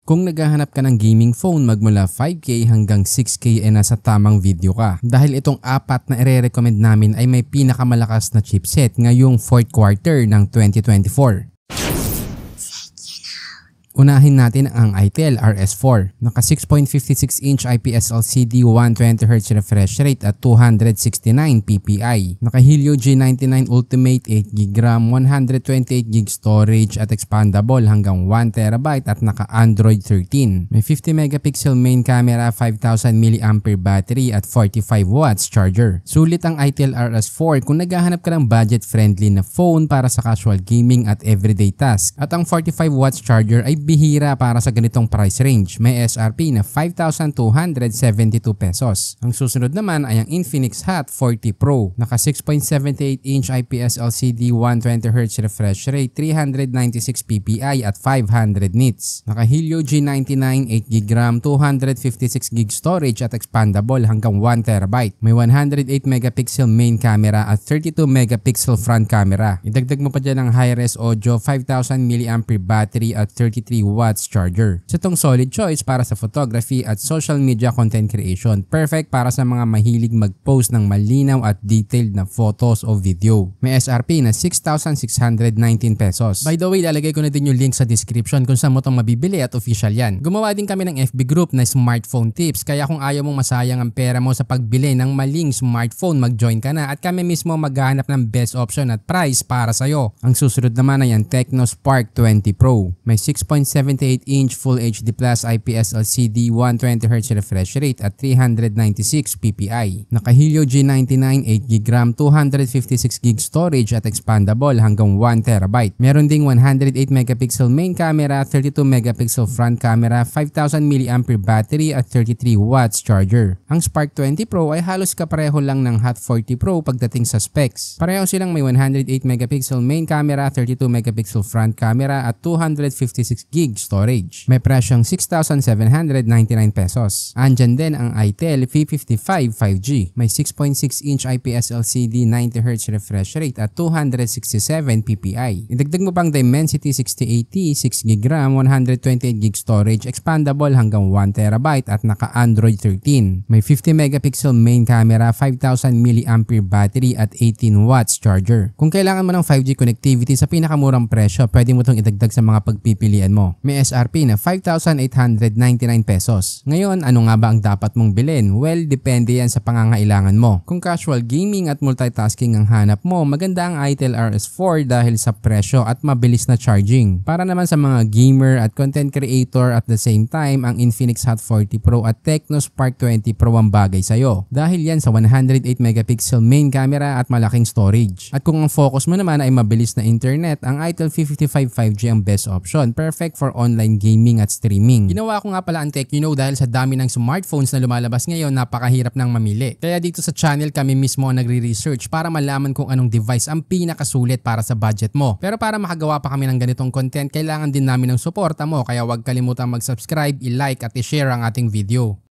Kung naghahanap ka ng gaming phone magmula 5K hanggang 6K ay nasa tamang video ka. Dahil itong apat na ire-recommend namin ay may pinakamalakas na chipset ngayong 4th quarter ng 2024. Unahin natin ang Itel RS4. Naka 6.56-inch IPS LCD 120Hz refresh rate at 269 ppi. Naka Helio G99 Ultimate 8GB RAM, 128GB storage at expandable hanggang 1TB at naka Android 13. May 50MP main camera, 5000mAh battery at 45W charger. Sulit ang Itel RS4 kung naghahanap ka ng budget-friendly na phone para sa casual gaming at everyday task. At ang 45W charger ay bihira para sa ganitong price range. May SRP na 5,272 pesos. Ang susunod naman ay ang Infinix Hot 40 Pro. Naka 6.78-inch IPS LCD 120Hz refresh rate, 396 ppi at 500 nits. Naka Helio G99 8GB RAM, 256GB storage at expandable hanggang 1TB. May 108MP main camera at 32MP front camera. Idagdag mo pa dyan ang high-res audio, 5000mAh battery at 33W charger. Sa itong solid choice para sa photography at social media content creation. Perfect para sa mga mahilig mag-post ng malinaw at detailed na photos o video. May SRP na 6,619 pesos. By the way, lalagay ko na din yung link sa description kung saan mo itong mabibili at official yan. Gumawa din kami ng FB group na smartphone tips, kaya kung ayaw mong masayang ang pera mo sa pagbili ng maling smartphone, mag-join ka na at kami mismo maghahanap ng best option at price para sa'yo. Ang susunod naman ay ang Tecno Spark 20 Pro. May 6.78-inch Full HD Plus IPS LCD 120Hz refresh rate at 396 ppi. Naka Helio G99 8GB RAM, 256GB storage at expandable hanggang 1TB. Meron ding 108MP main camera, 32MP front camera, 5000mAh battery at 33W charger. Ang Spark 20 Pro ay halos kapareho lang ng Hot 40 Pro pagdating sa specs. Pareho silang may 108MP main camera, 32MP front camera at 256GB storage. May presyong 6,799 pesos. Andyan din ang Itel P55 5G. May 6.6-inch IPS LCD 90Hz refresh rate at 267 ppi. Idagdag mo pang Dimensity 6080, 6GB RAM, 128GB storage, expandable hanggang 1TB at naka Android 13. May 50MP main camera, 5000mAh battery at 18W charger. Kung kailangan mo ng 5G connectivity sa pinakamurang presyo, pwede mo itong idagdag sa mga pagpipilian mo. May SRP na 5,899 pesos. Ngayon, ano nga ba ang dapat mong bilhin? Well, depende yan sa pangangailangan mo. Kung casual gaming at multitasking ang hanap mo, maganda ang Itel RS4 dahil sa presyo at mabilis na charging. Para naman sa mga gamer at content creator at the same time, ang Infinix Hot 40 Pro at Tecno Spark 20 Pro ang bagay sa'yo. Dahil yan sa 108MP main camera at malaking storage. At kung ang focus mo naman ay mabilis na internet, ang Itel P55 5G ang best option. Perfect for online gaming at streaming. Ginawa ko nga pala ang TechYouKnow dahil sa dami ng smartphones na lumalabas ngayon, napakahirap nang mamili. Kaya dito sa channel kami mismo ang nagre-research para malaman kung anong device ang pinakasulit para sa budget mo. Pero para makagawa pa kami ng ganitong content, kailangan din namin ng suporta mo, kaya huwag kalimutang mag-subscribe, i-like at i-share ang ating video.